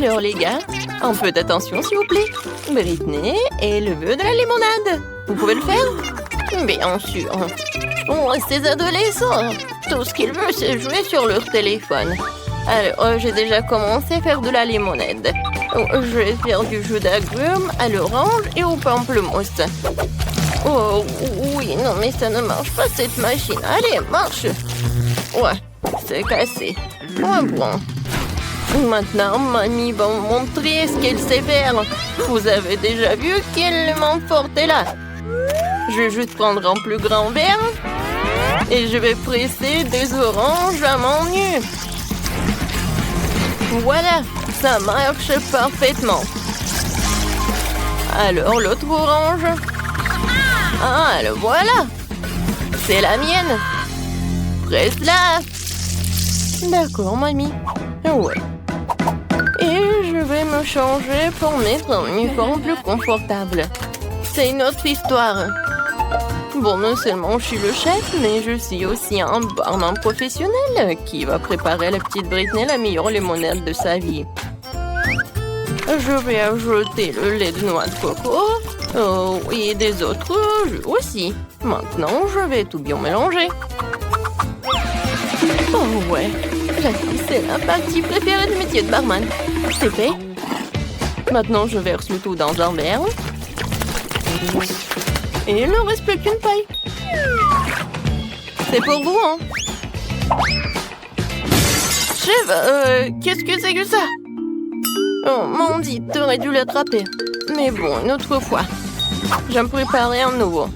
Alors, les gars, un peu d'attention, s'il vous plaît. Britney et le vœu de la limonade. Vous pouvez le faire? Bien sûr. Oh, ces adolescents, tout ce qu'ils veulent, c'est jouer sur leur téléphone. Alors, j'ai déjà commencé à faire de la limonade. Je vais faire du jus d'agrumes à l'orange et au pamplemousse. Oh, oui, non, mais ça ne marche pas, cette machine. Allez, marche. Ouais, c'est cassé. Ouais, bon. Maintenant, mamie va me montrer ce qu'elle sait faire. Vous avez déjà vu quelle main forte est là. Je vais juste prendre un plus grand verre et je vais presser des oranges à main nue. Voilà, ça marche parfaitement. Alors, l'autre orange. Ah, le voilà. C'est la mienne. Presse-la. D'accord, mamie. Ouais. Et je vais me changer pour mettre un uniforme plus confortable. C'est une autre histoire. Bon, non seulement je suis le chef, mais je suis aussi un barman professionnel qui va préparer à la petite Britney la meilleure limonade de sa vie. Je vais ajouter le lait de noix de coco et des autres jus aussi. Maintenant, je vais tout bien mélanger. Oh ouais, c'est la partie préférée du métier de barman. C'est fait. Maintenant, je verse le tout dans un verre. Et il ne reste plus qu'une paille. C'est pour vous, hein? Chef, qu'est-ce que c'est que ça? Oh, Mandy, t'aurais dû l'attraper. Mais bon, une autre fois. Je vais me préparer un nouveau.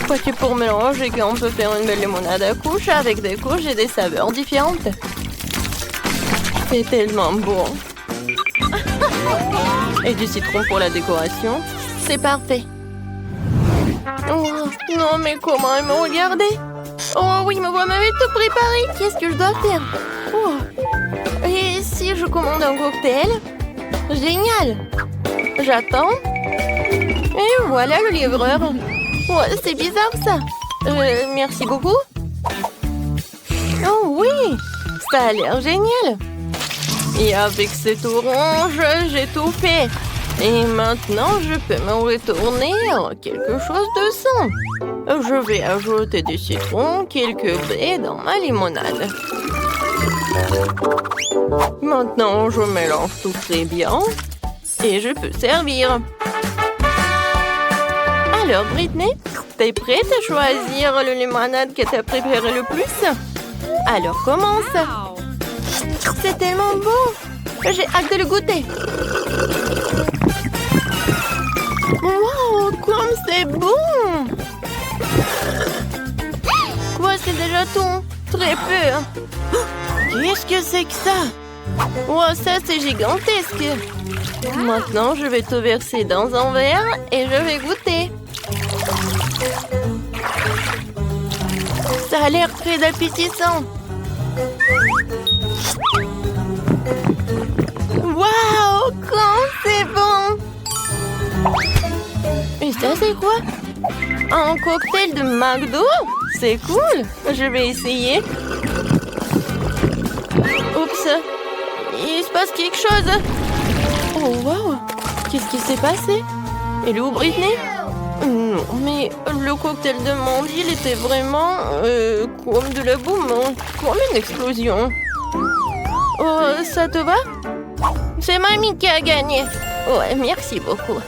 Quoi que pour mélanger, on peut faire une belle limonade à couches avec des couches et des saveurs différentes. C'est tellement bon. Et du citron pour la décoration. C'est parfait. Oh, non, mais comment elle me regardait? Oh oui, mais vous m'avez tout préparé. Qu'est-ce que je dois faire? Oh. Et si je commande un cocktail? Génial. J'attends. Et voilà le livreur. Oh, c'est bizarre ça. Merci beaucoup. Oh oui, ça a l'air génial. Et avec cette orange, j'ai tout fait. Et maintenant, je peux me retourner à quelque chose de sain. Je vais ajouter du citron, quelques baies dans ma limonade. Maintenant, je mélange tout très bien. Et je peux servir. Alors, Britney, t'es prête à choisir le limonade que t'as préféré le plus? Alors, commence. C'est tellement bon. J'ai hâte de le goûter. Wow, comme c'est bon! Quoi, c'est déjà tout? Très peu. Qu'est-ce que c'est que ça? Wow, ça, c'est gigantesque. Maintenant, je vais tout verser dans un verre et je vais goûter. Ça a l'air très appétissant. Waouh, quand c'est bon! Et ça, c'est quoi? Un cocktail de McDo? C'est cool! Je vais essayer. Oups! Il se passe quelque chose! Oh, wow! Qu'est-ce qui s'est passé? Elle est où, Britney? Non, mais le cocktail de Mandy, il était vraiment comme de la boum, comme une explosion. Oh, ça te va? C'est mamie qui a gagné. Ouais, merci beaucoup.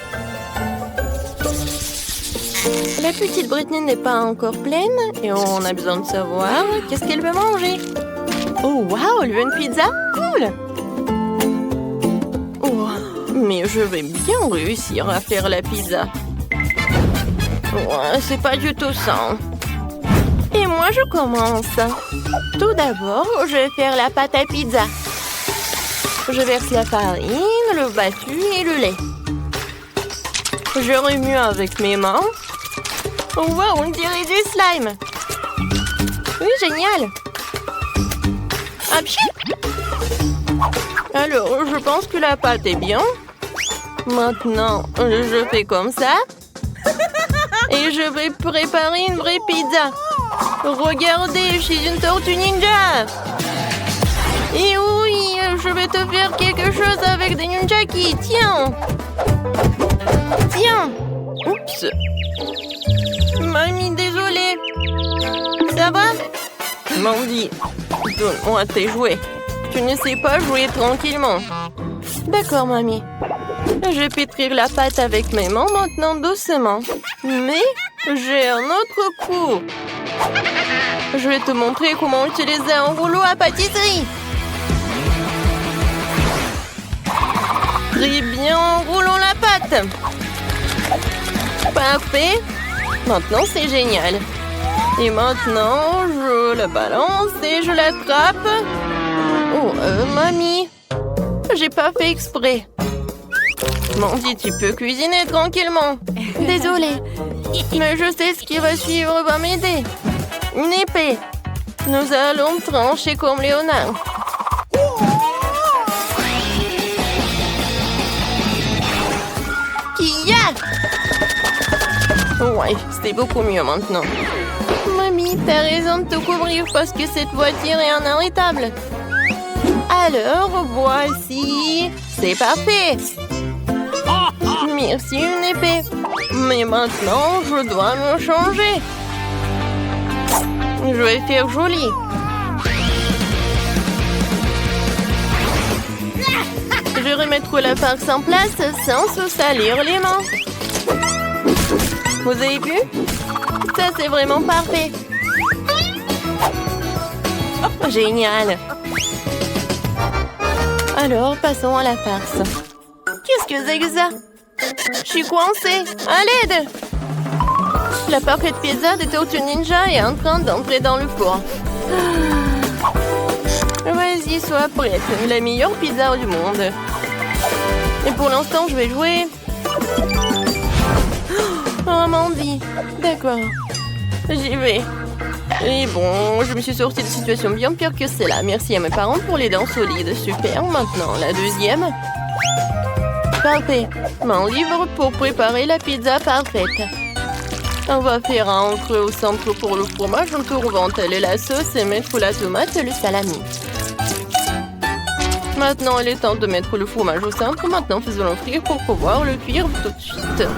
La petite Britney n'est pas encore pleine et on a besoin de savoir qu'est-ce qu'elle veut manger. Oh, wow, elle veut une pizza? Cool! Oh, mais je vais bien réussir à faire la pizza. Ouais, c'est pas du tout ça. Et moi, je commence. Tout d'abord, je vais faire la pâte à pizza. Je verse la farine, le battu et le lait. Je remue avec mes mains. Wow, on dirait du slime. Oui, génial. Apchi. Alors, je pense que la pâte est bien. Maintenant, je fais comme ça. Et je vais préparer une vraie pizza. Regardez, je suis une tortue ninja. Et oui, je vais te faire quelque chose avec des nunchaki. Tiens. Tiens. Oups. Mamie, désolée. Ça va? Mandy, donne-moi tes jouets. Tu ne sais pas jouer tranquillement. D'accord, mamie. Je vais pétrir la pâte avec mes mains maintenant doucement. Mais j'ai un autre coup. Je vais te montrer comment utiliser un rouleau à pâtisserie. Très bien, roulons la pâte. Parfait. Maintenant, c'est génial. Et maintenant, je la balance et je l'attrape. Oh, mamie. J'ai pas fait exprès. Mandy, tu peux cuisiner tranquillement. Désolée. Mais je sais ce qui va suivre va m'aider. Une épée. Nous allons trancher comme Léonard. Kia! Ouais, c'était beaucoup mieux maintenant. Mamie, t'as raison de te couvrir parce que cette voiture est inarrêtable. Alors, voici. C'est parfait. Merci, une épée. Mais maintenant, je dois me changer. Je vais faire joli. Je vais remettre la farce en place sans se salir les mains. Vous avez vu? Ça, c'est vraiment parfait. Génial. Alors, passons à la farce. Qu'est-ce que c'est que ça? Je suis coincée. À l'aide! La parfaite pizza de Tortue Ninja est en train d'entrer dans le four. Vas-y, sois prête. La meilleure pizza du monde. Et pour l'instant, je vais jouer. Oh, Mandy. D'accord. J'y vais. Et bon, je me suis sortie de situation bien pire que celle-là. Merci à mes parents pour les dents solides. Super. Maintenant, la deuxième. Parfait. Mon livre pour préparer la pizza parfaite. On va faire un creux au centre pour le fromage, un tour venteler la sauce et mettre la tomate et le salami. Maintenant, il est temps de mettre le fromage au centre. Maintenant, faisons-le frire pour pouvoir le cuire tout de suite.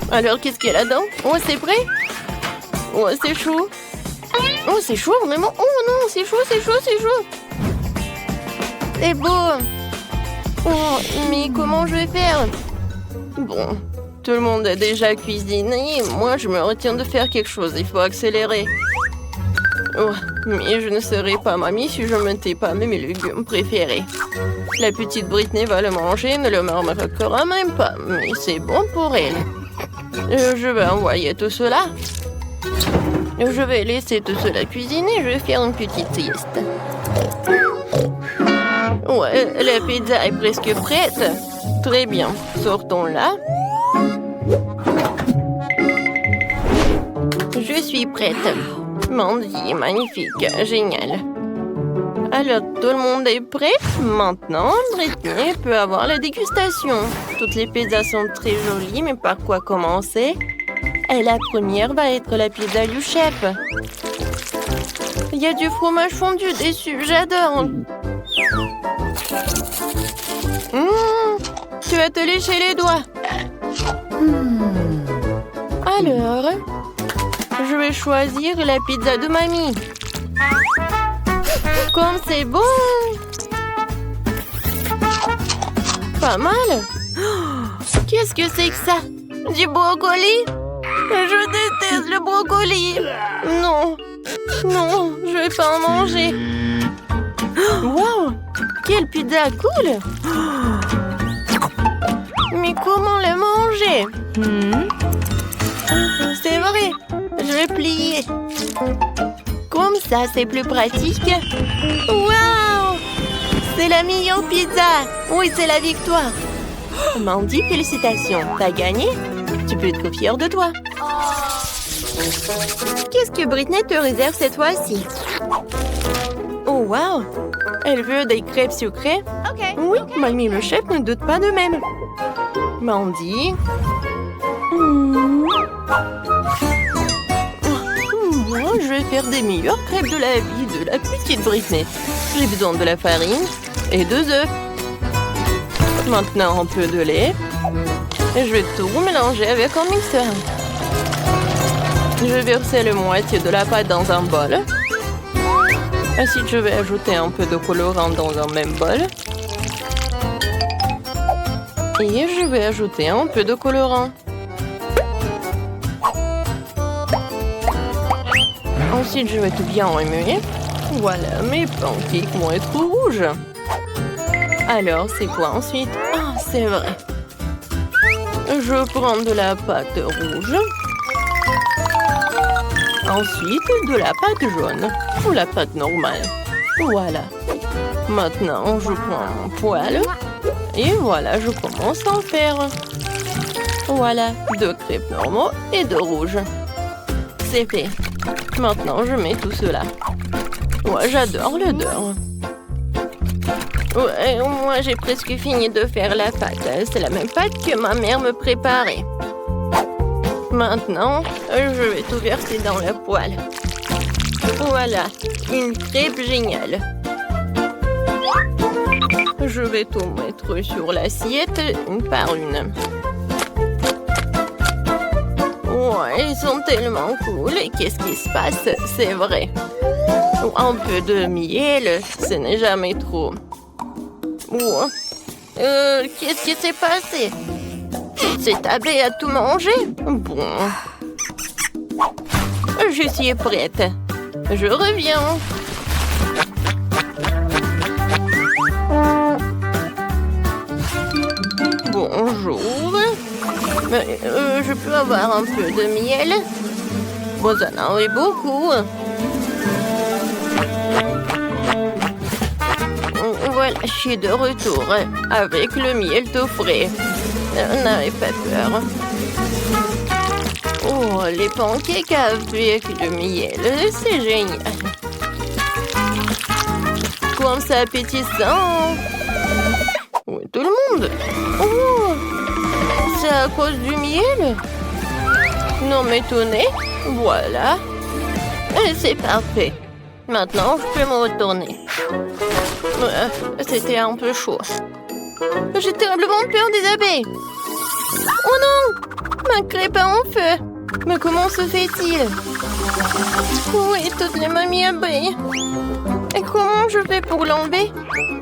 Alors, qu'est-ce qu'il y a là-dedans? Oh, c'est prêt? Oh, c'est chaud. Oh, c'est chaud, vraiment? Oh non, c'est chaud, c'est chaud, c'est chaud. C'est beau. Oh, mais comment je vais faire? Bon, tout le monde a déjà cuisiné. Moi, je me retiens de faire quelque chose. Il faut accélérer. Oh, mais je ne serai pas mamie si je ne mettais pas mes légumes préférés. La petite Britney va le manger, ne le remarquera même pas. Mais c'est bon pour elle. Je vais envoyer tout cela. Je vais laisser tout cela cuisiner. Je vais faire une petite sieste. Ouais, la pizza est presque prête. Très bien. Sortons-la. Je suis prête. Mandy, magnifique. Génial. Alors, tout le monde est prêt? Maintenant, Britney peut avoir la dégustation. Toutes les pizzas sont très jolies, mais par quoi commencer? Et la première va être la pizza du chef. Il y a du fromage fondu dessus. J'adore. Tu vas te lécher les doigts. Alors, je vais choisir la pizza de mamie. Comme c'est bon! Pas mal! Qu'est-ce que c'est que ça? Du brocoli? Je déteste le brocoli! Non! Non, je vais pas en manger! Wow! Quelle pizza cool! Mais comment le manger? C'est vrai! Je vais plier! Comme ça, c'est plus pratique. Waouh! C'est la meilleure pizza! Oui, c'est la victoire! Mandy, félicitations! T'as gagné? Tu peux être fière de toi. Qu'est-ce que Britney te réserve cette fois-ci? Oh, waouh! Elle veut des crêpes sucrées? Oui, mamie le chef ne doute pas de même. Mandy... Moi, je vais faire des meilleures crêpes de la vie de la petite Britney. J'ai besoin de la farine et 2 œufs. Maintenant, un peu de lait. Et je vais tout mélanger avec un mixeur. Je vais verser la moitié de la pâte dans un bol. Ensuite, je vais ajouter un peu de colorant dans un même bol. Et je vais ajouter un peu de colorant. Ensuite, je vais tout bien remuer. Voilà, mes pancakes vont être rouges. Alors, c'est quoi ensuite? Ah, c'est vrai. Je prends de la pâte rouge. Ensuite, de la pâte jaune. Ou la pâte normale. Voilà. Maintenant, je prends mon poêle. Et voilà, je commence à en faire. Voilà, 2 crêpes normaux et 2 rouges. C'est fait. Maintenant, je mets tout cela. Ouais, j'adore l'odeur. Ouais, moi, j'ai presque fini de faire la pâte. C'est la même pâte que ma mère me préparait. Maintenant, je vais tout verser dans la poêle. Voilà, une crêpe géniale. Je vais tout mettre sur l'assiette, une par une. Ouais, ils sont tellement cool. Qu'est-ce qui se passe? C'est vrai. Un peu de miel, ce n'est jamais trop. Qu'est-ce qui s'est passé? C'est Abbé à tout manger? Bon. Je suis prête. Je reviens. Bonjour. Je peux avoir un peu de miel? Vous en avez beaucoup. Voilà, je suis de retour avec le miel tout frais. N'avez pas peur. Oh, les pancakes avec le miel, c'est génial. Comme ça appétissant. Oui, tout le monde. Oh, c'est à cause du miel? Non, m'étonnez. Voilà. C'est parfait. Maintenant, je peux me retourner. C'était un peu chaud. J'ai terriblement peur des abeilles. Oh non! Ma crêpe est en feu. Mais comment se fait-il? Oui, toutes les mamies abeilles. Et comment je fais pour l'enlever?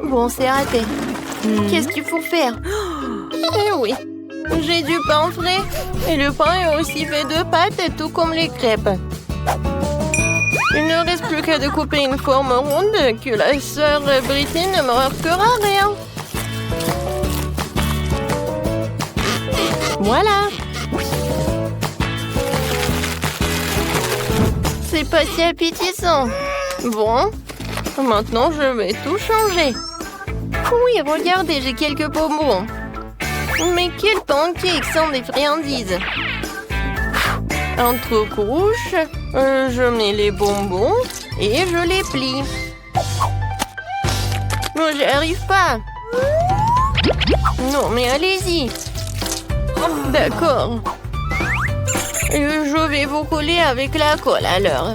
Bon, c'est raté. Qu'est-ce qu'il faut faire? Eh oui, j'ai du pain frais. Et le pain est aussi fait de pâtes, tout comme les crêpes. Il ne reste plus qu'à découper une forme ronde que la sœur Britney ne me remarquera rien. Voilà. C'est pas si appétissant. Bon, maintenant je vais tout changer. Oui, regardez, j'ai quelques bonbons. Mais quels pancakes sont des friandises. Entre couches, je mets les bonbons et je les plie. Non, j'y arrive pas. Non, mais allez-y. D'accord. Je vais vous coller avec la colle alors.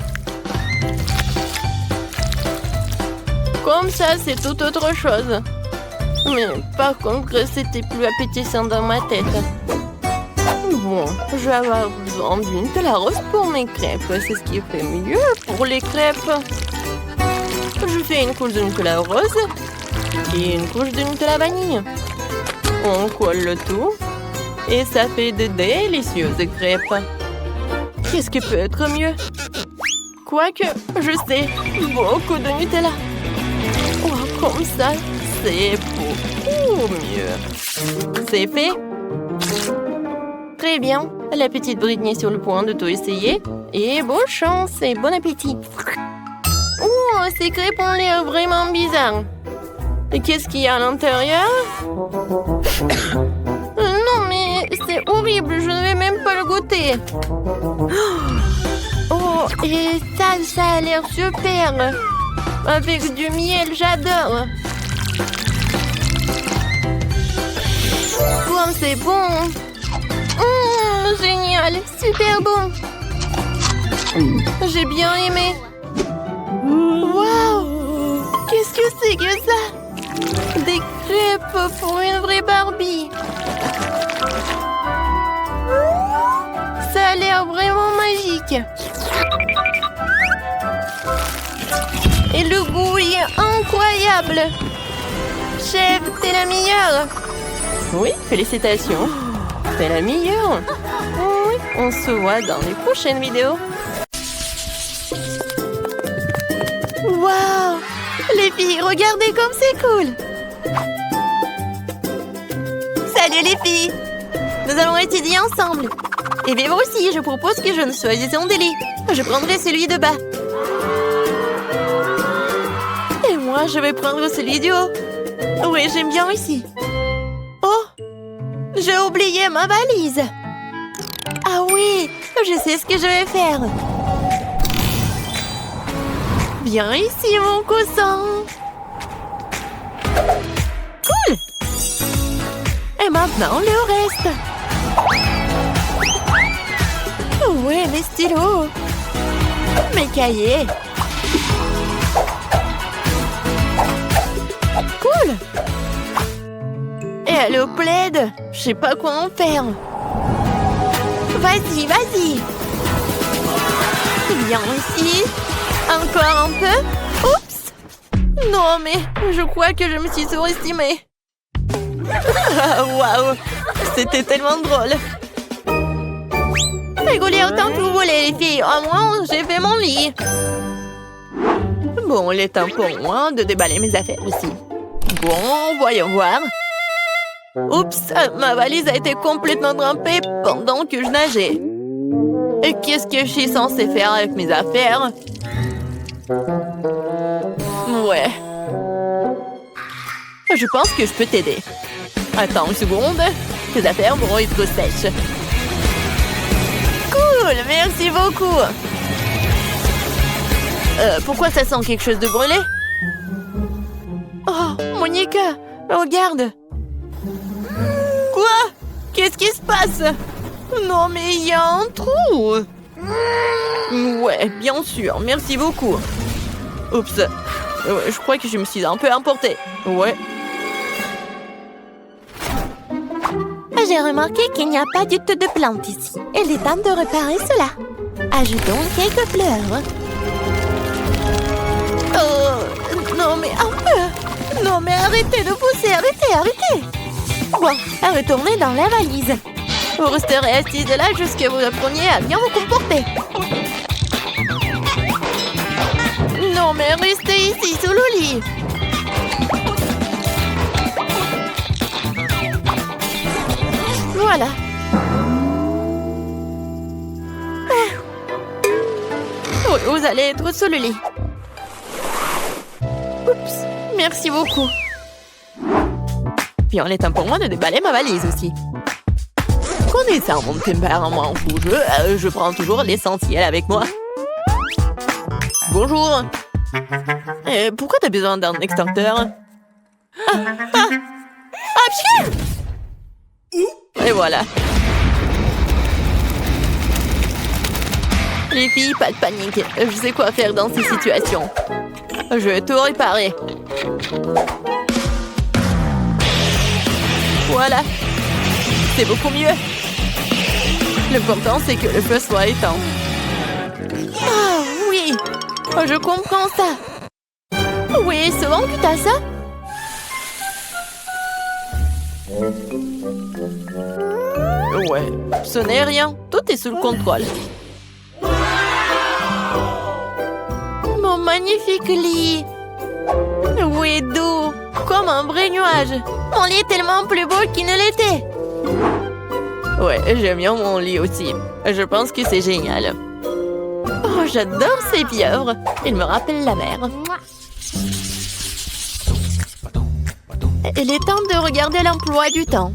Comme ça, c'est tout autre chose. Mais par contre, c'était plus appétissant dans ma tête. Bon, je vais avoir besoin d'une de la rose pour mes crêpes. C'est ce qui fait mieux pour les crêpes. Je fais une couche de Nutella rose et une couche de Nutella vanille. On colle le tout et ça fait de délicieuses crêpes. Qu'est-ce qui peut être mieux? Quoique, je sais, beaucoup de Nutella. Oh, comme ça, c'est beaucoup mieux. C'est fait? Très bien. La petite Britney est sur le point de tout essayer. Et bonne chance et bon appétit. Oh, ces crêpes ont l'air vraiment bizarres. Et qu'est-ce qu'il y a à l'intérieur? Non, mais c'est horrible. Je ne vais même pas le goûter. Oh, et ça a l'air super. Avec du miel, j'adore. Comme c'est bon. Génial, super bon. J'ai bien aimé. Waouh! Qu'est-ce que c'est que ça? Des crêpes pour une vraie Barbie. Ça a l'air vraiment magique. Et le goût est incroyable. Chef, t'es la meilleure. Oui, félicitations. T'es la meilleure. Oui, on se voit dans les prochaines vidéos. Waouh! Les filles, regardez comme c'est cool! Salut les filles! Nous allons étudier ensemble. Et vivre aussi, je propose que je ne choisisse un délit. Je prendrai celui de bas. Et moi, je vais prendre celui du haut. Oui, j'aime bien ici. Oh! J'ai oublié ma valise. Ah oui, je sais ce que je vais faire. Viens ici, mon cousin. Cool. Et maintenant, le reste. Ouais, mes stylos. Mes cahiers. Cool. Et le plaid. Je sais pas quoi en faire. Vas-y, vas-y. Viens ici. Encore un peu. Oups. Non, mais je crois que je me suis surestimée. Waouh. C'était tellement drôle. Rigolez autant que vous voulez, les filles. Au moins, j'ai fait mon lit. Bon, il est temps pour moi de déballer mes affaires aussi. Bon, voyons voir. Oups, ma valise a été complètement trempée pendant que je nageais. Et qu'est-ce que je suis censée faire avec mes affaires? Ouais. Je pense que je peux t'aider. Attends une seconde. Tes affaires vont être sèches. Cool, merci beaucoup. Pourquoi ça sent quelque chose de brûlé? Oh, Monica, regarde. Quoi? Qu'est-ce qui se passe? Non, mais il y a un trou. Ouais, bien sûr, merci beaucoup. Oups, je crois que je me suis un peu emportée. Ouais. J'ai remarqué qu'il n'y a pas du tout de plantes ici. Il est temps de réparer cela. Ajoutons quelques fleurs. Oh, non mais un peu. Non mais arrêtez de pousser, arrêtez. Bon, retournez dans la valise. Vous resterez assise là jusqu'à vous appreniez à bien vous comporter. Non mais restez ici sous le lit. Voilà. Oui, vous allez être sous le lit. Oups, merci beaucoup. Puis il est temps pour moi de déballer ma valise aussi. Connaissant mon tempérament courageux, je prends toujours l'essentiel avec moi. Bonjour. Pourquoi t'as besoin d'un extincteur? Pchit! Et voilà. Les filles, pas de panique. Je sais quoi faire dans ces situations. Je vais tout réparer. Voilà. C'est beaucoup mieux. L'important, c'est que le feu soit éteint. Ah oui. Je comprends ça. Oui, souvent que t'as ça. Ouais, ce n'est rien. Tout est sous le contrôle. Mon magnifique lit. Oui, doux. Comme un vrai nuage. Mon lit est tellement plus beau qu'il ne l'était. Ouais, j'aime bien mon lit aussi. Je pense que c'est génial. Oh, j'adore ces pieuvres. Ils me rappellent la mer. Il est temps de regarder l'emploi du temps.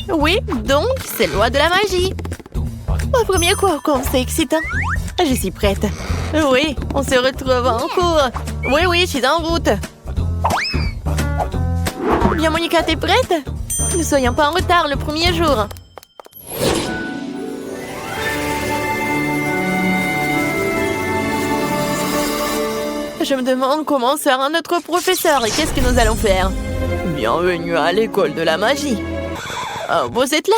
Oui, donc, c'est loi de la magie. Au premier cours, comme c'est excitant. Je suis prête. Oui, on se retrouve en cours. Oui, je suis en route. Bien, Monica, t'es prête? Ne soyons pas en retard le premier jour. Je me demande comment sera notre professeur et qu'est-ce que nous allons faire. Bienvenue à l'école de la magie. Oh, vous êtes là?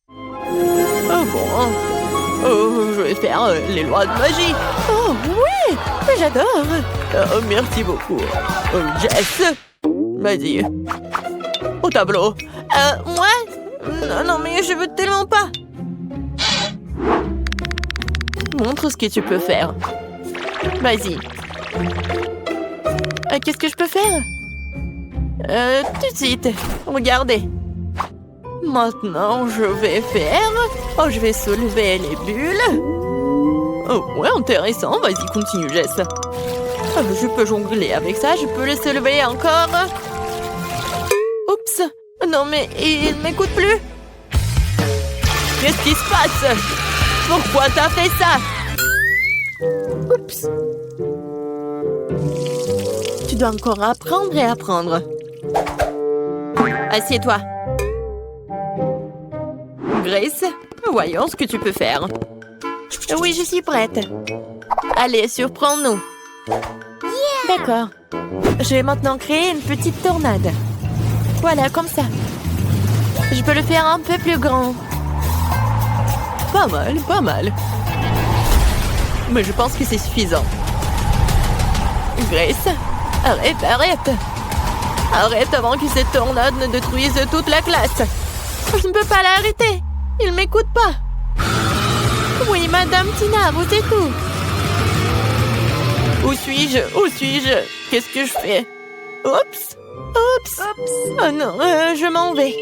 Oh bon. Oh, je vais faire les lois de magie. Oh oui, j'adore. Oh, merci beaucoup. Oh, Jess, vas-y. Au tableau. Moi? Non, mais je veux tellement pas. Montre ce que tu peux faire. Vas-y. Qu'est-ce que je peux faire? Tout de suite. Regardez. Maintenant, je vais faire... Oh, je vais soulever les bulles. Oh, ouais, intéressant. Vas-y, continue, Jess. Je peux jongler avec ça. Je peux le soulever encore. Oups. Non, mais il ne m'écoute plus. Qu'est-ce qui se passe? Pourquoi t'as fait ça? Oups. Tu dois encore apprendre et apprendre. Assieds-toi. Grace, voyons ce que tu peux faire. Oui, je suis prête. Allez, surprends-nous. D'accord. Je vais maintenant créer une petite tornade. Voilà, comme ça. Je peux le faire un peu plus grand. Pas mal, pas mal. Mais je pense que c'est suffisant. Grace, arrête, arrête. Arrête avant que cette tornade ne détruise toute la classe. Je ne peux pas l'arrêter. Il ne m'écoute pas. Oui, Madame Tina, vous êtes où? Où suis-je? Où suis-je? Qu'est-ce que je fais? Oups! Oups! Oh non, je m'en vais.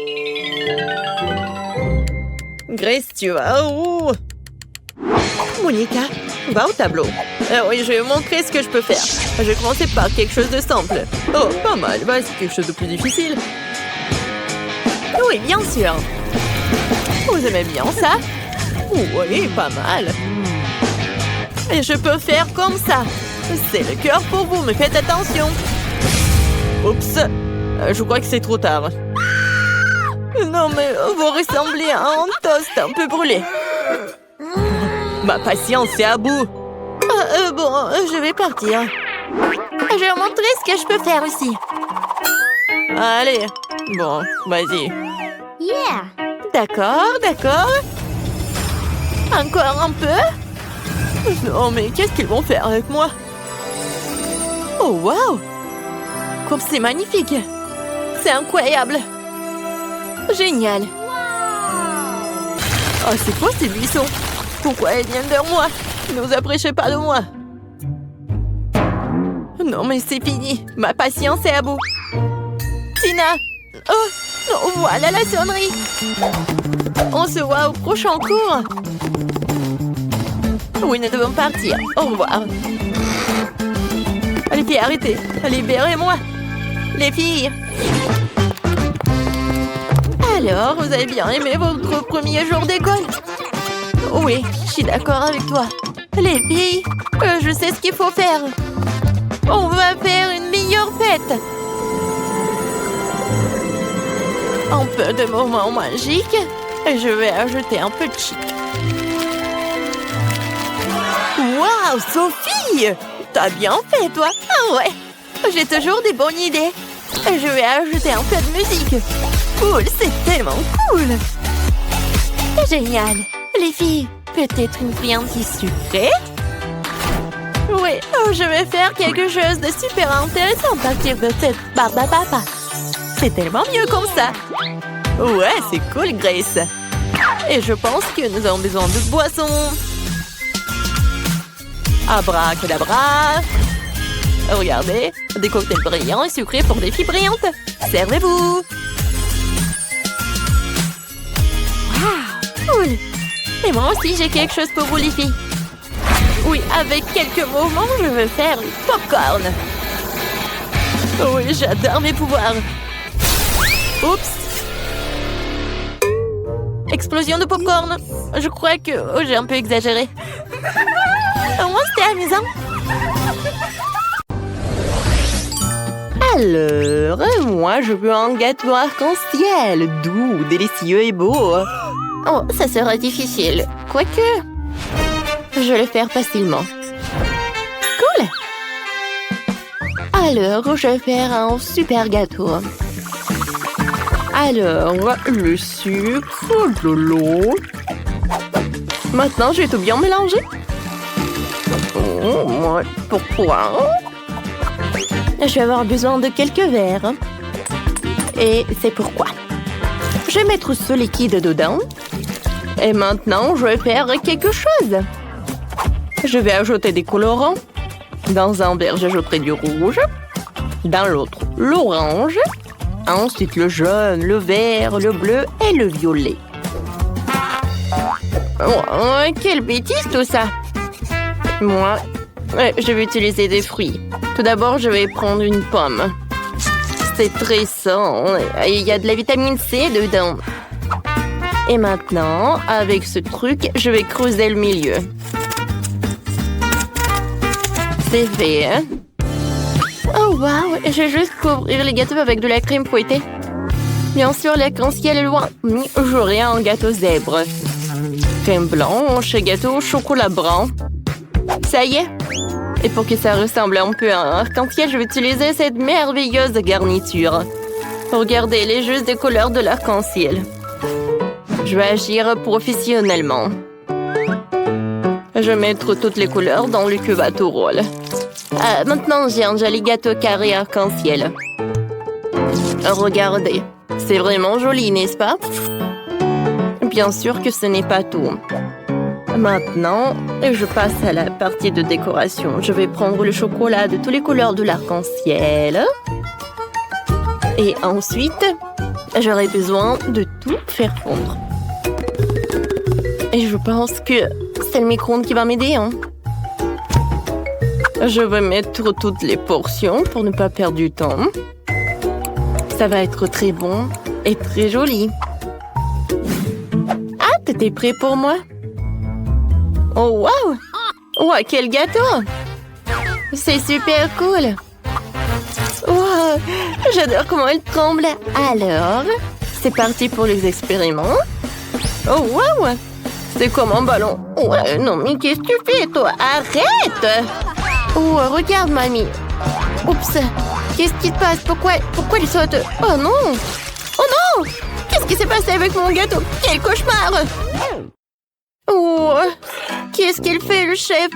Grace, tu vas où? Monica, va au tableau. Oui, je vais vous montrer ce que je peux faire. Je vais commencer par quelque chose de simple. Oh, pas mal. Bah, c'est quelque chose de plus difficile. Oui, bien sûr. Vous aimez bien ça? Oui, pas mal. Et je peux faire comme ça. C'est le cœur pour vous, mais faites attention. Oups, je crois que c'est trop tard. Non, mais vous ressemblez à un toast un peu brûlé. Ma patience est à bout. Bon, je vais partir. Je vais vous montrer ce que je peux faire aussi. Allez, bon, vas-y. Yeah! D'accord, d'accord. Encore un peu? Non, mais qu'est-ce qu'ils vont faire avec moi? Oh, waouh! Comme c'est magnifique! C'est incroyable! Génial! Oh, c'est quoi ces buissons? Pourquoi ils viennent vers moi? Ne vous approchez pas de moi! Non, mais c'est fini! Ma patience est à bout! Tina! Oh! Oh, voilà la sonnerie! On se voit au prochain cours! Oui, nous devons partir. Au revoir. Les filles, arrêtez. Libérez-moi. Les filles. Alors, vous avez bien aimé votre premier jour d'école? Oui, je suis d'accord avec toi. Les filles, je sais ce qu'il faut faire. On va faire une meilleure fête. Un peu de moments magiques. Je vais ajouter un peu de chic. Waouh, Sophie! T'as bien fait, toi! Ah ouais! J'ai toujours des bonnes idées. Je vais ajouter un peu de musique. Cool, c'est tellement cool! Génial! Les filles, peut-être une friandise sucrée? Oui, je vais faire quelque chose de super intéressant à partir de cette barbe à papa. C'est tellement mieux comme ça! Ouais, c'est cool, Grace! Et je pense que nous avons besoin de boissons. Abracadabra! Regardez, des cocktails brillants et sucrés pour des filles brillantes. Servez-vous! Waouh! Cool! Et moi aussi, j'ai quelque chose pour vous, les filles. Oui, avec quelques moments, je veux faire du popcorn. Oui, j'adore mes pouvoirs. Oups! Explosion de popcorn. Je crois que j'ai un peu exagéré. Au moins, c'était amusant. Alors, moi, je veux un gâteau arc-en-ciel, doux, délicieux et beau. Oh, ça sera difficile. Quoique, je vais le faire facilement. Cool. Alors, je vais faire un super gâteau. Alors, le sucre, de l'eau. Maintenant, je vais tout bien mélanger. Oh, pourquoi? Je vais avoir besoin de quelques verres. Et c'est pourquoi. Je vais mettre ce liquide dedans. Et maintenant, je vais faire quelque chose. Je vais ajouter des colorants. Dans un verre, j'ajouterai du rouge. Dans l'autre, l'orange. Ensuite, le jaune, le vert, le bleu et le violet. Oh, quelle bêtise tout ça! Moi, je vais utiliser des fruits. Tout d'abord, je vais prendre une pomme. C'est très sain. Il y a de la vitamine C dedans. Et maintenant, avec ce truc, je vais creuser le milieu. C'est fait, hein? Oh, waouh! Je vais juste couvrir les gâteaux avec de la crème fouettée. Bien sûr, l'arc-en-ciel est loin. J'aurai un gâteau zèbre. Crème blanche, gâteau au chocolat brun. Ça y est. Et pour que ça ressemble un peu à un arc-en-ciel, je vais utiliser cette merveilleuse garniture. Regardez, elle est juste des couleurs de l'arc-en-ciel. Je vais agir professionnellement. Je vais mettre toutes les couleurs dans le cube à tout rôle. Maintenant, j'ai un joli gâteau carré arc-en-ciel. Regardez, c'est vraiment joli, n'est-ce pas? Bien sûr que ce n'est pas tout. Maintenant, je passe à la partie de décoration. Je vais prendre le chocolat de toutes les couleurs de l'arc-en-ciel. Et ensuite, j'aurai besoin de tout faire fondre. Et je pense que c'est le micro-ondes qui va m'aider, hein? Je vais mettre toutes les portions pour ne pas perdre du temps. Ça va être très bon et très joli. Ah, t'étais prêt pour moi? Oh, wow! Wow, quel gâteau! C'est super cool! Wow! J'adore comment elle tremble! Alors, c'est parti pour les expériments. Oh, wow! C'est comme un ballon. Ouais, non, mais qu'est-ce que tu fais, toi? Arrête! Oh, regarde, mamie. Oups. Qu'est-ce qui te passe? Pourquoi il saute? Oh non! Oh non! Qu'est-ce qui s'est passé avec mon gâteau? Quel cauchemar! Oh! Qu'est-ce qu'il fait, le chef?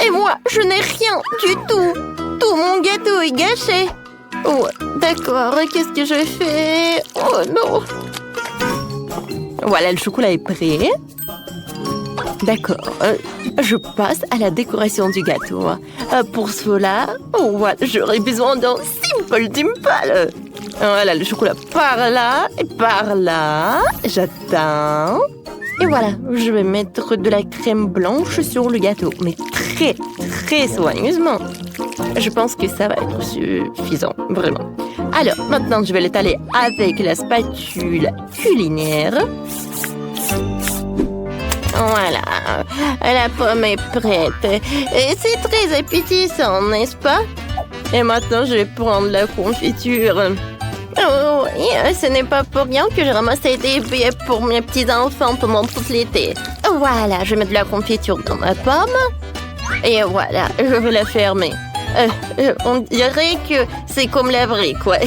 Et moi, je n'ai rien du tout. Tout mon gâteau est gâché. Oh, d'accord. Qu'est-ce que je fais? Oh non! Voilà, le chocolat est prêt. D'accord. Je passe à la décoration du gâteau. Pour cela, voilà, j'aurai besoin d'un simple dimple. Voilà, le chocolat par là et par là. J'attends. Et voilà, je vais mettre de la crème blanche sur le gâteau, mais très, très soigneusement. Je pense que ça va être suffisant, vraiment. Alors, maintenant, je vais l'étaler avec la spatule culinaire. Voilà, la pomme est prête. Et c'est très appétissant, n'est-ce pas? Et maintenant, je vais prendre la confiture. Oh, oui, ce n'est pas pour rien que j'ai ramassé des billets pour mes petits-enfants pendant tout l'été. Voilà, je vais mettre de la confiture dans ma pomme. Et voilà, je vais la fermer. On dirait que c'est comme la vraie, quoi.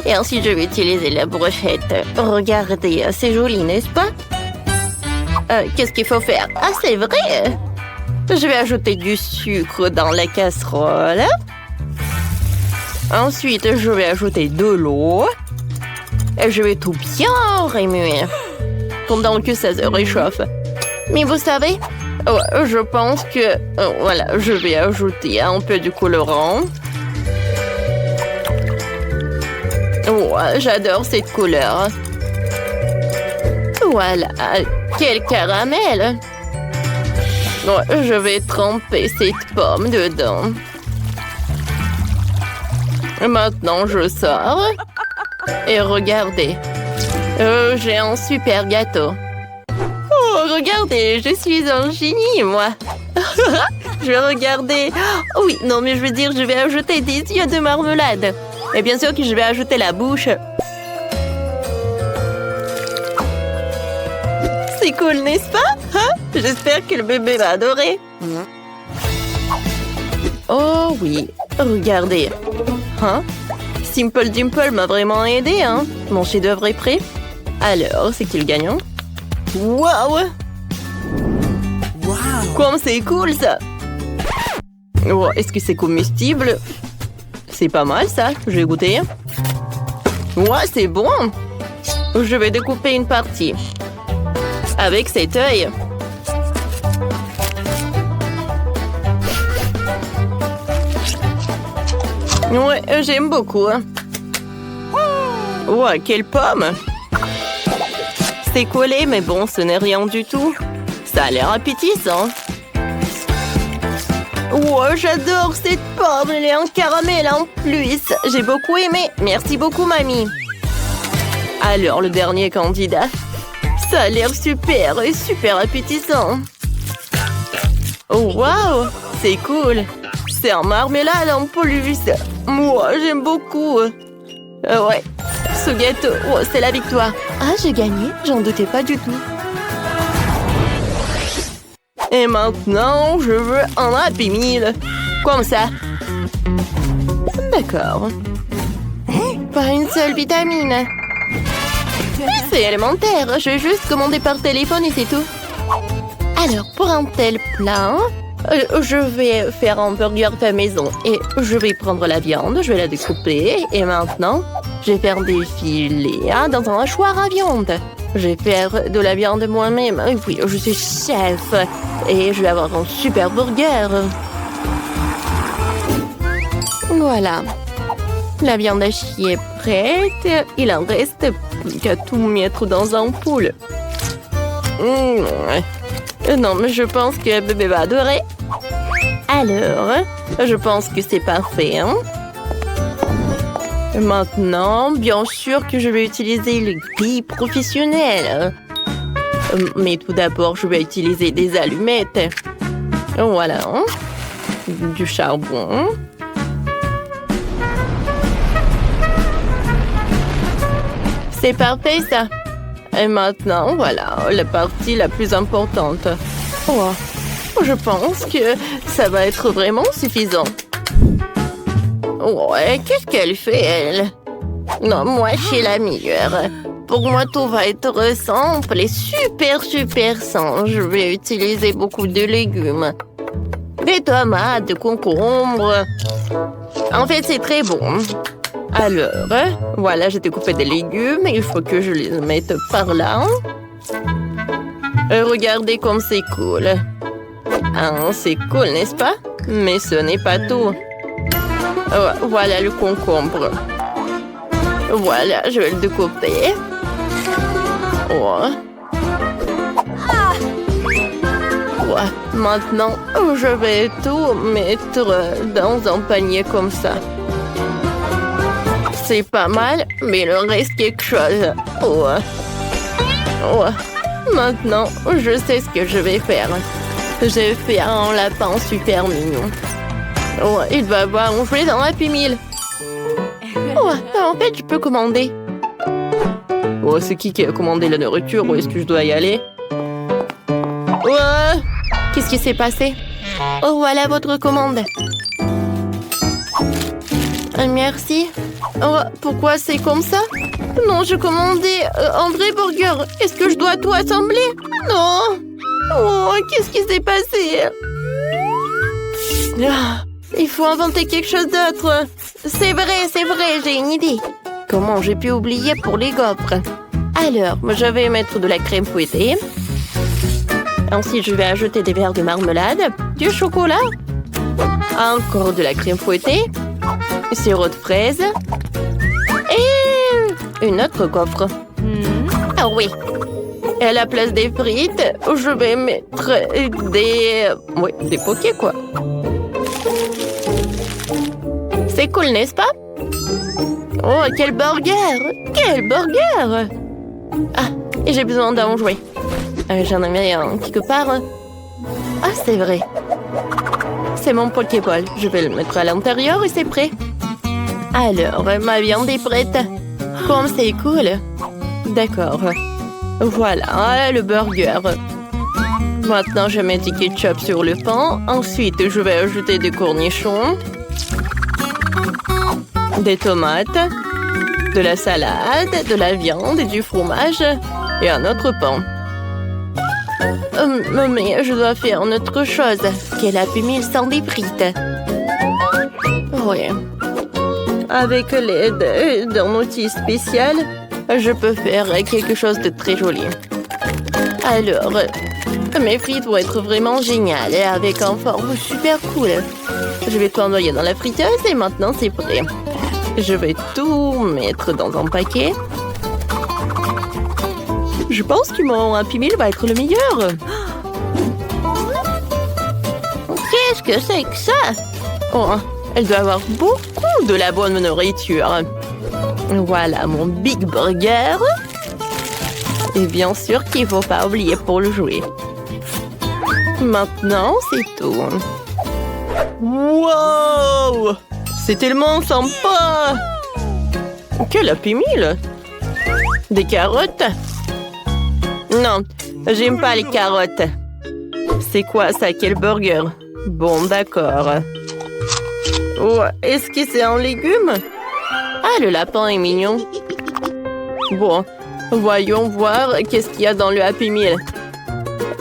Et ensuite, je vais utiliser la brochette. Regardez, c'est joli, n'est-ce pas? Qu'est-ce qu'il faut faire? Ah, c'est vrai! Je vais ajouter du sucre dans la casserole. Ensuite, je vais ajouter de l'eau. Et je vais tout bien remuer pendant que ça se réchauffe. Mais vous savez, je pense que... voilà, je vais ajouter un peu de colorant. J'adore cette couleur. Voilà, quel caramel! Je vais tremper cette pomme dedans. Maintenant, je sors. Et regardez, j'ai un super gâteau. Oh, regardez, je suis un génie, moi. Je vais regarder... Oh, oui, non, mais je veux dire, je vais ajouter des yeux de marmelade. Et bien sûr que je vais ajouter la bouche. C'est cool, n'est-ce pas? Hein? J'espère que le bébé va adorer. Oh oui, Regardez. Hein? Simple Dimple m'a vraiment aidé, hein? Mon chef-d'œuvre est prêt. Alors, c'est qui le gagnant? Waouh! Comme c'est cool, ça! Oh, est-ce que c'est comestible? C'est pas mal, ça. Je vais goûter. Ouais, c'est bon! Je vais découper une partie. Avec cet œil. Ouais, j'aime beaucoup. Ouais, quelle pomme! C'est collé, mais bon, ce n'est rien du tout. Ça a l'air appétissant. Ouais, j'adore cette pomme. Elle est en caramel en plus. J'ai beaucoup aimé. Merci beaucoup, mamie. Alors, le dernier candidat. Ça a l'air super et super appétissant. Oh, waouh! C'est cool. C'est en marmelade en plus. Moi, j'aime beaucoup. Ouais, ce gâteau, oh, c'est la victoire. Ah, j'ai gagné, j'en doutais pas du tout. Et maintenant, je veux un Happy Meal. Comme ça. D'accord. Pas une seule vitamine. C'est élémentaire, je vais juste commander par téléphone et c'est tout. Alors, pour un tel plat, je vais faire un burger fait maison et je vais prendre la viande, je vais la découper et maintenant, je vais faire des filets dans un hachoir à viande. Je vais faire de la viande moi-même. Oui, je suis chef et je vais avoir un super burger. Voilà. La viande hachée est prête. Il en reste plus qu'à tout mettre dans un poule. Non, mais je pense que bébé va adorer. Alors, je pense que c'est parfait, hein? Maintenant, bien sûr que je vais utiliser le grille professionnel. Mais tout d'abord, je vais utiliser des allumettes. Voilà. Du charbon. C'est parfait, ça. Et maintenant, voilà, la partie la plus importante. Oh, je pense que ça va être vraiment suffisant. Ouais, qu'est-ce qu'elle fait, elle? Non, moi, je suis la meilleure. Pour moi, tout va être simple et super sain. Je vais utiliser beaucoup de légumes. Des tomates, des concombres. En fait, c'est très bon. Alors, voilà, j'ai découpé des légumes. Il faut que je les mette par là. Regardez comme c'est cool. Ah, c'est cool, n'est-ce pas? Mais ce n'est pas tout. Voilà le concombre. Voilà, je vais le découper. Ouais. Ouais. Maintenant, je vais tout mettre dans un panier comme ça. C'est pas mal, mais il reste quelque chose. Ouais. Ouais. Maintenant, je sais ce que je vais faire. Je vais faire un lapin super mignon. Ouais, il va avoir un jouet dans Happy Meal. Ouais, en fait, je peux commander. Oh, c'est qui a commandé la nourriture? Où est-ce que je dois y aller? Ouais. Qu'est-ce qui s'est passé? Oh, voilà votre commande. Merci. Oh, pourquoi c'est comme ça? Non, je commandais un vrai burger. Est-ce que je dois tout assembler? Non. Oh, qu'est-ce qui s'est passé? Ah, il faut inventer quelque chose d'autre. C'est vrai, j'ai une idée. Comment j'ai pu oublier pour les gaufres? Alors, je vais mettre de la crème fouettée. Ensuite, je vais ajouter des verres de marmelade, du chocolat, encore de la crème fouettée, sirop de fraise et une autre gaufre. Ah oui. Et à la place des frites, je vais mettre des pokés, quoi. C'est cool, n'est-ce pas? Oh, quel burger! Quel burger! Ah, et j'ai besoin d'un jouet. J'en avais un quelque part. Ah, c'est vrai. C'est mon Pokéball. Je vais le mettre à l'intérieur et c'est prêt. Alors, ma viande est prête. Comme c'est cool. D'accord. Voilà, le burger. Maintenant, je mets du ketchup sur le pain. Ensuite, je vais ajouter des cornichons. Des tomates, de la salade, de la viande et du fromage et un autre pain. Mais je dois faire une autre chose. Quel Happy Meal sans des frites? Oui. Avec l'aide d'un outil spécial, je peux faire quelque chose de très joli. Alors, mes frites vont être vraiment géniales et avec un forme super cool. Je vais tout envoyer dans la friteuse et maintenant c'est prêt. Je vais tout mettre dans un paquet. Je pense que mon Happy Meal va être le meilleur. Qu'est-ce que c'est que ça? Oh, elle doit avoir beaucoup de la bonne nourriture. Voilà mon Big Burger. Et bien sûr qu'il ne faut pas oublier pour le jouer. Maintenant, c'est tout. Wow! C'est tellement sympa! Quel Happy Meal! Des carottes? Non, j'aime pas les carottes. C'est quoi ça? Quel burger? Bon, d'accord. Oh, est-ce que c'est un légume? Ah, le lapin est mignon. Bon, voyons voir qu'est-ce qu'il y a dans le Happy Meal.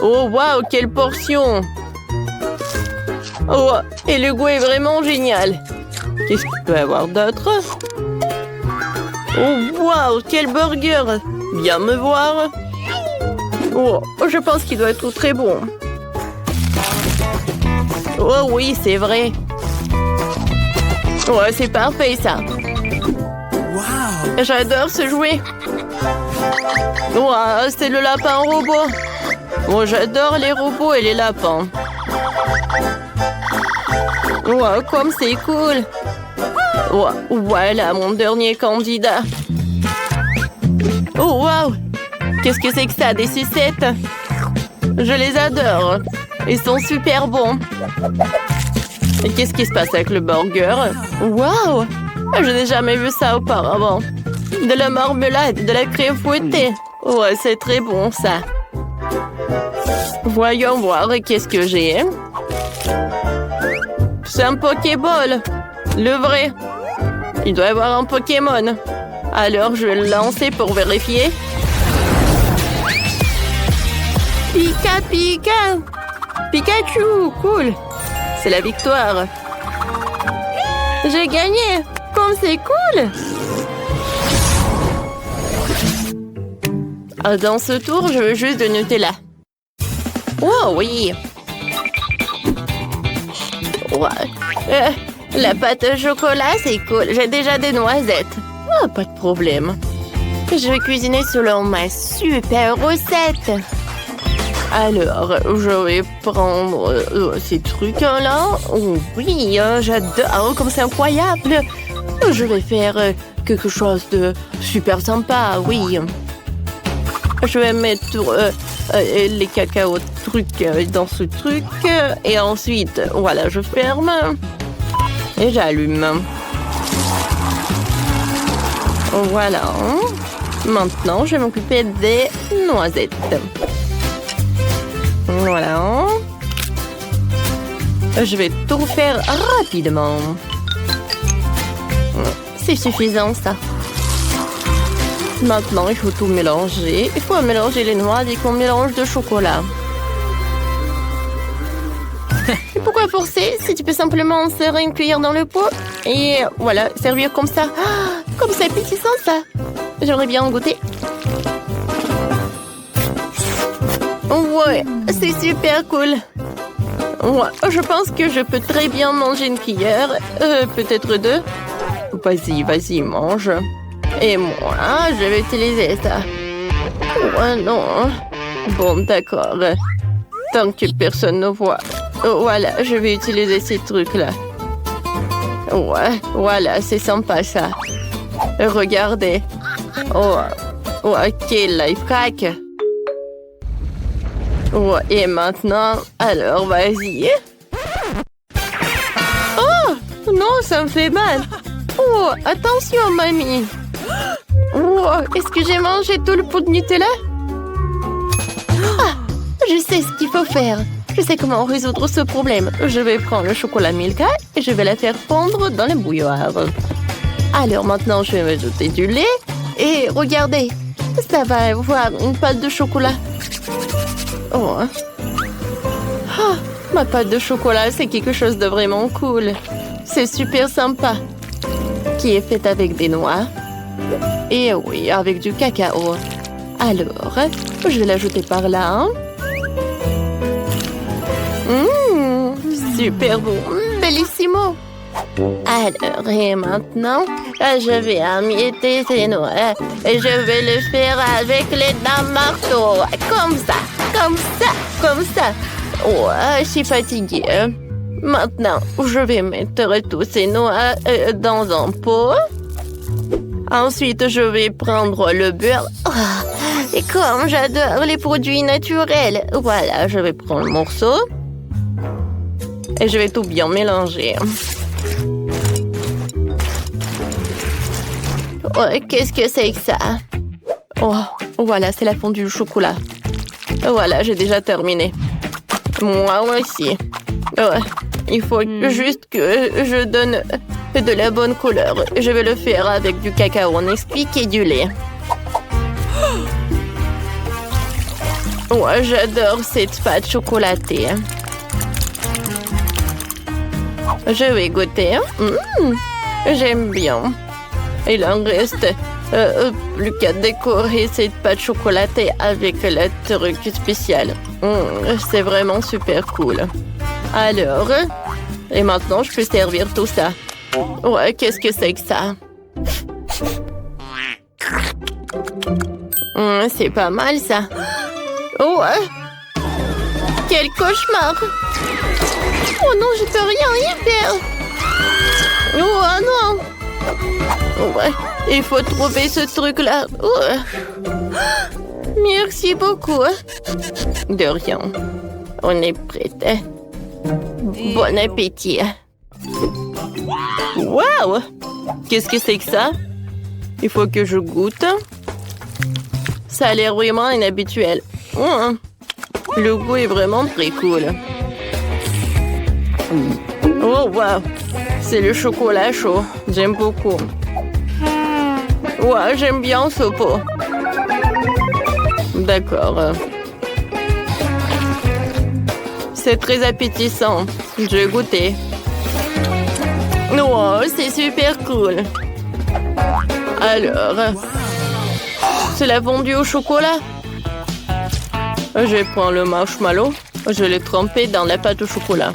Oh, waouh, quelle portion! Oh, et le goût est vraiment génial. Qu'est-ce qu'il peut y avoir d'autre? Oh, waouh, quel burger! Viens me voir. Oh, je pense qu'il doit être très bon. Oh oui, c'est vrai. Ouais, c'est parfait, ça. Wow. J'adore ce jouet. Wow, c'est le lapin robot. Oh, j'adore les robots et les lapins. Wow, comme c'est cool. Wow, voilà mon dernier candidat. Oh, wow. Qu'est-ce que c'est que ça, des sucettes? Je les adore. Ils sont super bons. Et qu'est-ce qui se passe avec le burger? Wow! Je n'ai jamais vu ça auparavant. De la marmelade, de la crème fouettée. Ouais, c'est très bon, ça. Voyons voir qu'est-ce que j'ai. C'est un Pokéball. Le vrai. Il doit y avoir un Pokémon. Alors, je vais le lancer pour vérifier. Pika Pika! Pikachu! Cool! C'est la victoire! J'ai gagné! Comme c'est cool! Dans ce tour, je veux juste de Nutella. Oh oui! Ouais. La pâte au chocolat, c'est cool. J'ai déjà des noisettes. Oh, pas de problème. Je vais cuisiner selon ma super recette. Alors, je vais prendre ces trucs-là. Oh oui, j'adore, comme c'est incroyable. Je vais faire quelque chose de super sympa, oui. Je vais mettre les cacao trucs dans ce truc. Et ensuite, voilà, je ferme. Et j'allume. Voilà. Maintenant, je vais m'occuper des noisettes. Voilà. Je vais tout faire rapidement. C'est suffisant, ça. Maintenant, il faut tout mélanger. Il faut mélanger les noix et qu'on mélange de chocolat. Et pourquoi forcer si tu peux simplement insérer une cuillère dans le pot et voilà, servir comme ça. Ah, comme c'est appétissant, ça. J'aimerais bien en goûter. Ouais, c'est super cool. Ouais, je pense que je peux très bien manger une cuillère. Peut-être deux. Vas-y, vas-y, mange. Et moi, je vais utiliser ça. Ouais, non. Bon, d'accord. Tant que personne ne voit. Voilà, je vais utiliser ces trucs-là. Ouais, voilà, c'est sympa, ça. Regardez. Oh, quel life hack. Ouais, et maintenant, alors, vas-y. Oh, non, ça me fait mal. Oh, attention, mamie. Oh, est-ce que j'ai mangé tout le pot de Nutella? Ah, je sais ce qu'il faut faire. Je sais comment résoudre ce problème. Je vais prendre le chocolat Milka et je vais la faire fondre dans la bouilloire. Alors maintenant, je vais ajouter du lait. Et regardez, ça va avoir une pâte de chocolat. Oh. Ah, ma pâte de chocolat, c'est quelque chose de vraiment cool. C'est super sympa. Qui est faite avec des noix. Et oui, avec du cacao. Alors, je vais l'ajouter par là. Super bon, bellissimo. Alors, et maintenant, je vais emietter ces noix et je vais le faire avec les dents marteau. Comme ça, comme ça, comme ça. Oh, je suis fatiguée. Maintenant, je vais mettre tous ces noix dans un pot. Ensuite, je vais prendre le beurre. Oh, et comme j'adore les produits naturels. Voilà, je vais prendre un morceau. Et je vais tout bien mélanger. Oh, qu'est-ce que c'est que ça? Oh, voilà, c'est la fondue au chocolat. Voilà, j'ai déjà terminé. Moi aussi. Ouais, il faut juste que je donne de la bonne couleur. Je vais le faire avec du cacao Nesquik et du lait. Ouais, j'adore cette pâte chocolatée. Je vais goûter. J'aime bien. Il en reste plus qu'à décorer cette pâte chocolatée avec le truc spécial. C'est vraiment super cool. Alors, et maintenant, je peux servir tout ça. Ouais, qu'est-ce que c'est que ça? C'est pas mal, ça. Ouais. Quel cauchemar! Oh non, je peux rien y faire. Oh non. Ouais, il faut trouver ce truc-là. Merci beaucoup. De rien. On est prêt. Bon appétit. Wow! Qu'est-ce que c'est que ça? Il faut que je goûte. Ça a l'air vraiment inhabituel. Le goût est vraiment très cool. Oh, wow! C'est le chocolat chaud. J'aime beaucoup. Ouais, j'aime bien ce pot. D'accord. C'est très appétissant. Je vais goûter. Wow, c'est super cool. Alors, c'est la fondue au chocolat. Je vais prendre le marshmallow. Je l'ai trempé dans la pâte au chocolat.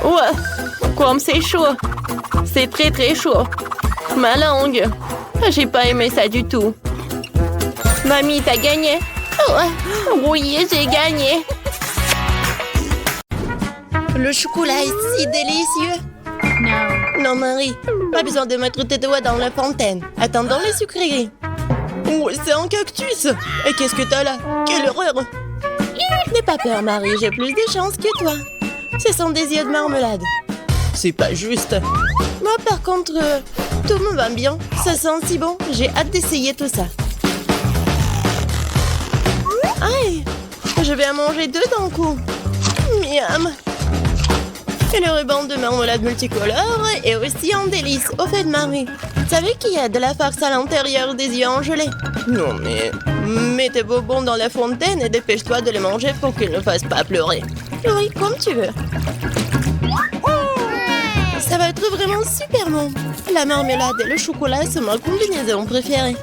Ouais, comme c'est chaud. C'est très très chaud. Ma langue. J'ai pas aimé ça du tout. Mamie, t'as gagné. Oui, j'ai gagné. Le chocolat est si délicieux. Non, Marie, pas besoin de mettre tes doigts dans la fontaine. Attendons les sucreries. Oh, c'est un cactus. Et qu'est-ce que t'as là? Quelle horreur. N'aie pas peur, Marie, j'ai plus de chance que toi. Ce sont des yeux de marmelade. C'est pas juste. Moi, par contre, tout me va bien. Ça sent si bon. J'ai hâte d'essayer tout ça. Aïe, je vais en manger deux d'un coup. Miam. Et le ruban de marmelade multicolore est aussi un délice. Au fait, Marie, tu savais qu'il y a de la farce à l'intérieur des yeux en gelée? Non, mais mets tes bonbons dans la fontaine et dépêche-toi de les manger pour qu'ils ne fassent pas pleurer. Oui, comme tu veux. Ça va être vraiment super bon. La marmelade et le chocolat sont ma combinaison préférée.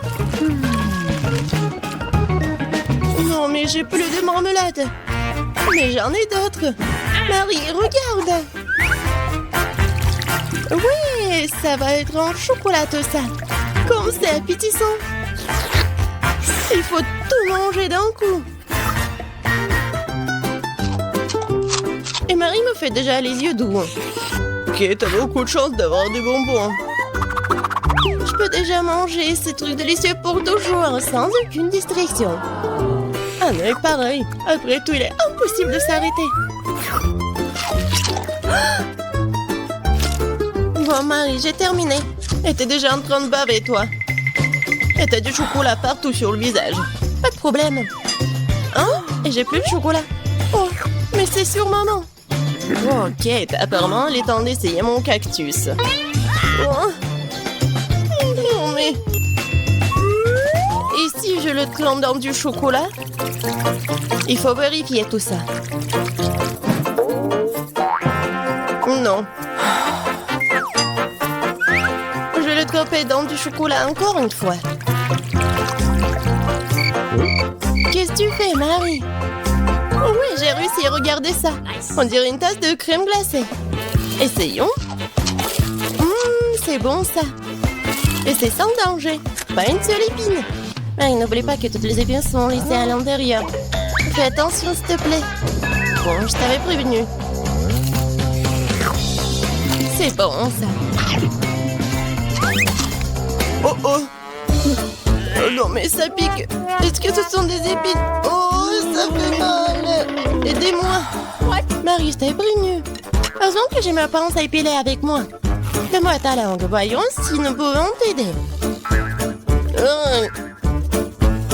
Non, mais j'ai plus de marmelade. Mais j'en ai d'autres. Marie, regarde. Oui, ça va être en chocolat tout ça. Comme c'est appétissant. Il faut tout manger d'un coup. Et Marie me fait déjà les yeux doux. Ok, t'as beaucoup de chance d'avoir des bonbons. Je peux déjà manger ces trucs délicieux pour toujours, sans aucune distraction. Ah mais pareil, après tout, il est impossible de s'arrêter. Bon, Marie, j'ai terminé. Et t'es déjà en train de baver, toi. Et t'as du chocolat partout sur le visage. Pas de problème. Hein? Et j'ai plus de chocolat. Oh, mais c'est sur maman. Oh, Kate, apparemment, elle est temps d'essayer mon cactus. Oh. Non, mais... Et si je le trempe dans du chocolat? Il faut vérifier tout ça. Non. Je vais le tremper dans du chocolat encore une fois. Qu'est-ce que tu fais, Marie? Oh oui, j'ai réussi, regardez ça. On dirait une tasse de crème glacée. Essayons. C'est bon ça. Et c'est sans danger. Pas une seule épine. Marie, n'oublie pas que toutes les épines sont laissées à l'intérieur. Fais attention, s'il te plaît. Bon, je t'avais prévenu. C'est bon, ça. Oh, oh. Oh non, mais ça pique. Est-ce que ce sont des épines? Oh, ça fait mal. Aidez-moi. Marie, je t'avais prévenu. Heureusement que j'ai ma pince à épiler avec moi. Donne-moi ta langue. Voyons si nous pouvons t'aider.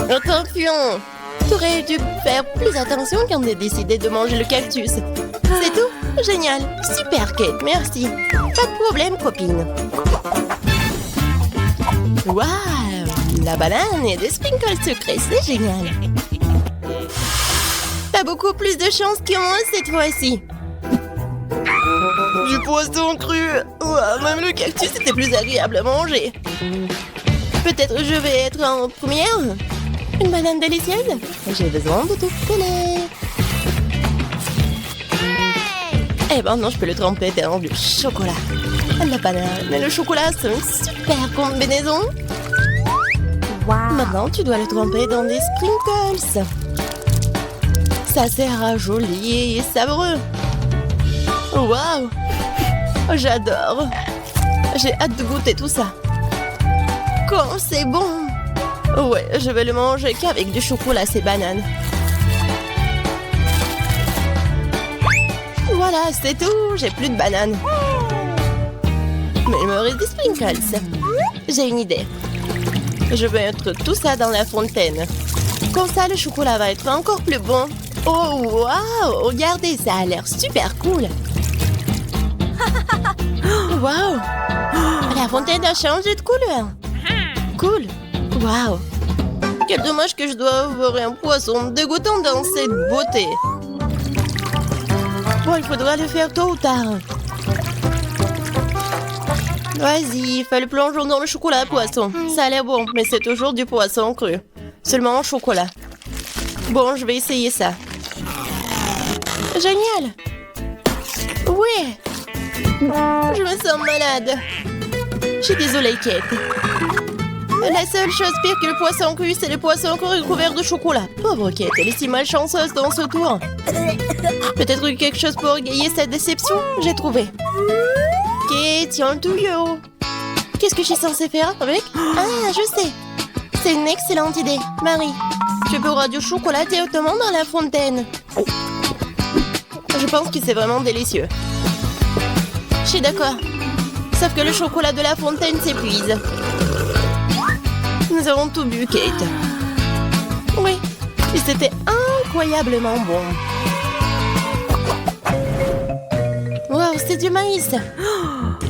Attention. Tu aurais dû faire plus attention quand tu as décidé de manger le cactus. C'est tout? Génial. Super, Kate. Merci. Pas de problème, copine. Waouh! La banane et des sprinkles sucrés, c'est génial. T'as beaucoup plus de chance que moi cette fois-ci. Du poisson cru. Ouah, même le cactus était plus agréable à manger. Peut-être je vais être en première. Une banane délicieuse. J'ai besoin de tout coller. Eh ben non, je peux le tremper dans du chocolat. La banane et le chocolat, c'est une super combinaison. Wow. Maintenant, tu dois le tremper dans des sprinkles. Ça sera joli et savoureux. Waouh! J'adore. J'ai hâte de goûter tout ça. Quand c'est bon! Ouais, je vais le manger qu'avec du chocolat, ces bananes. Voilà, c'est tout. J'ai plus de bananes. Mais il me reste des sprinkles. J'ai une idée. Je vais mettre tout ça dans la fontaine. Comme ça, le chocolat va être encore plus bon. Oh, waouh! Regardez, ça a l'air super cool. Waouh! La fontaine a changé de couleur. Cool. Waouh! Quel dommage que je dois avoir un poisson dégoûtant dans cette beauté. Bon, il faudra le faire tôt ou tard. Vas-y, fais le plongeon dans le chocolat poisson. Ça a l'air bon, mais c'est toujours du poisson cru. Seulement en chocolat. Bon, je vais essayer ça. Génial! Oui! Je me sens malade. Je suis désolée, Kate. La seule chose pire que le poisson cru, c'est le poisson cru couvert de chocolat. Pauvre Kate, elle est si malchanceuse dans ce tour. Peut-être quelque chose pour égayer cette déception? J'ai trouvé. Kate, tiens le tuyau. Qu'est-ce que je suis censée faire avec? Ah, je sais. C'est une excellente idée. Marie, tu pourras du chocolat directement dans la fontaine. Je pense que c'est vraiment délicieux. Je suis d'accord. Sauf que le chocolat de la fontaine s'épuise. Nous avons tout bu, Kate. Oui, et c'était incroyablement bon. Wow, c'est du maïs.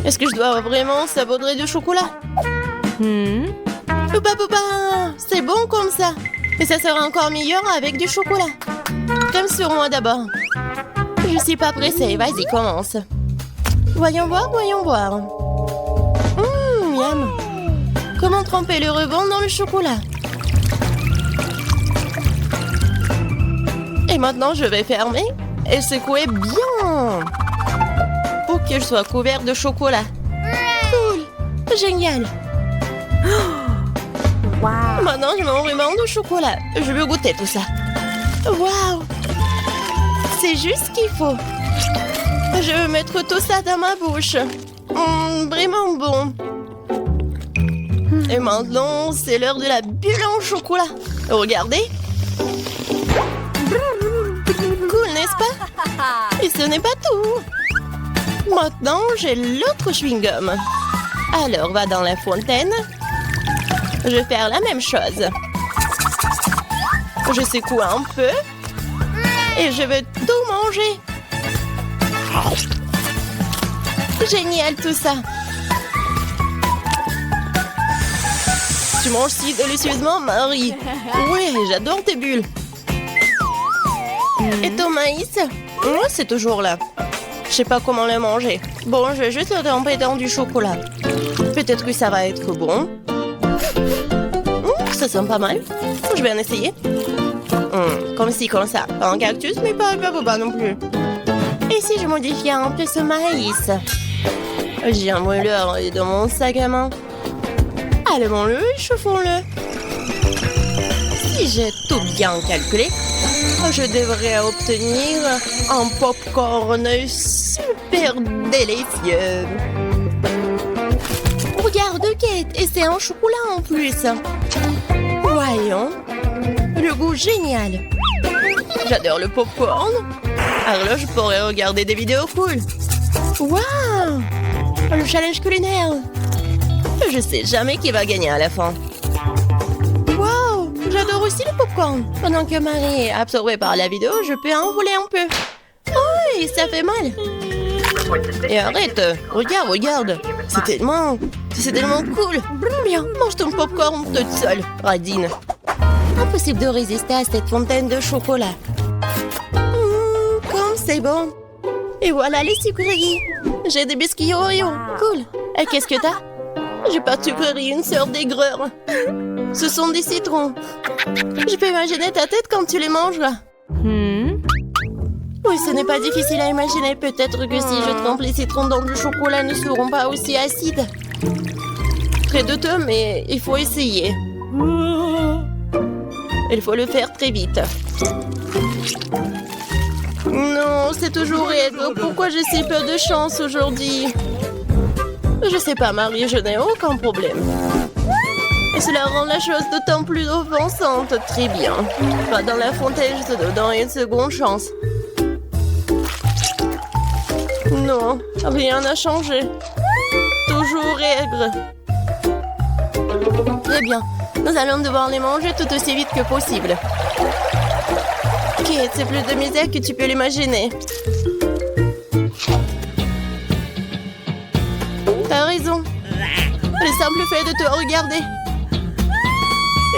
Est-ce que je dois vraiment saupoudrer du chocolat? Poupa, poupa, c'est bon comme ça. Et ça sera encore meilleur avec du chocolat. Comme sur moi d'abord. Je suis pas pressée, vas-y, commence. Voyons voir, voyons voir. Miam. Comment tremper le rebond dans le chocolat? Et maintenant, je vais fermer et secouer bien pour que je sois couvert de chocolat. Cool, génial. Wow. Maintenant, je mange vraiment de chocolat. Je veux goûter tout ça. Waouh! C'est juste ce qu'il faut. Je veux mettre tout ça dans ma bouche. Vraiment bon. Et maintenant, c'est l'heure de la bulle en chocolat. Regardez. Cool, n'est-ce pas? Et ce n'est pas tout. Maintenant, j'ai l'autre chewing-gum. Alors, va dans la fontaine. Je vais faire la même chose. Je secoue un peu. Et je veux tout manger. Génial tout ça. Tu manges si délicieusement, Marie. Ouais, j'adore tes bulles. Et ton maïs? C'est toujours là. Je sais pas comment le manger. Bon, je vais juste le tremper dans du chocolat. Peut-être que ça va être bon. Ça sent pas mal. Je vais en essayer. Comme ci, comme ça. Pas un cactus, mais pas non plus. Et si je modifiais un peu ce maïs? J'ai un mouleur dans mon sac à main. Allumons-le et chauffons-le. Si j'ai tout bien calculé, je devrais obtenir un popcorn super délicieux. Regarde, Kate, et c'est un chocolat en plus. Voyons. Le goût génial. J'adore le popcorn. Alors là, je pourrais regarder des vidéos cool. Waouh! Le challenge culinaire. Je sais jamais qui va gagner à la fin. Waouh! J'adore aussi le popcorn. Pendant que Marie est absorbée par la vidéo, je peux en voler un peu. Oh, et ça fait mal. Et arrête. Regarde. C'est tellement cool. Bien, mange ton popcorn toute seule, radine. Impossible de résister à cette fontaine de chocolat. Comme c'est bon. Et voilà les sucreries. J'ai des biscuits Oreo. Cool. Et qu'est-ce que t'as? J'ai pas de sucreries, une sorte d'aigreur. Ce sont des citrons. Je peux imaginer ta tête quand tu les mangeras. Oui, ce n'est pas difficile à imaginer. Peut-être que si je trempe les citrons dans du chocolat, ne seront pas aussi acides. Très douteux, mais il faut essayer. Il faut le faire très vite. Non, c'est toujours aigre. Pourquoi j'ai si peu de chance aujourd'hui? Je sais pas, Marie, je n'ai aucun problème. Et cela rend la chose d'autant plus offensante. Très bien. Va dans la fontaine, je te donne une seconde chance. Non, rien n'a changé. Toujours aigre. Très bien. Nous allons devoir les manger tout aussi vite que possible. Kate, c'est plus de misère que tu peux l'imaginer. T'as raison. Le simple fait de te regarder.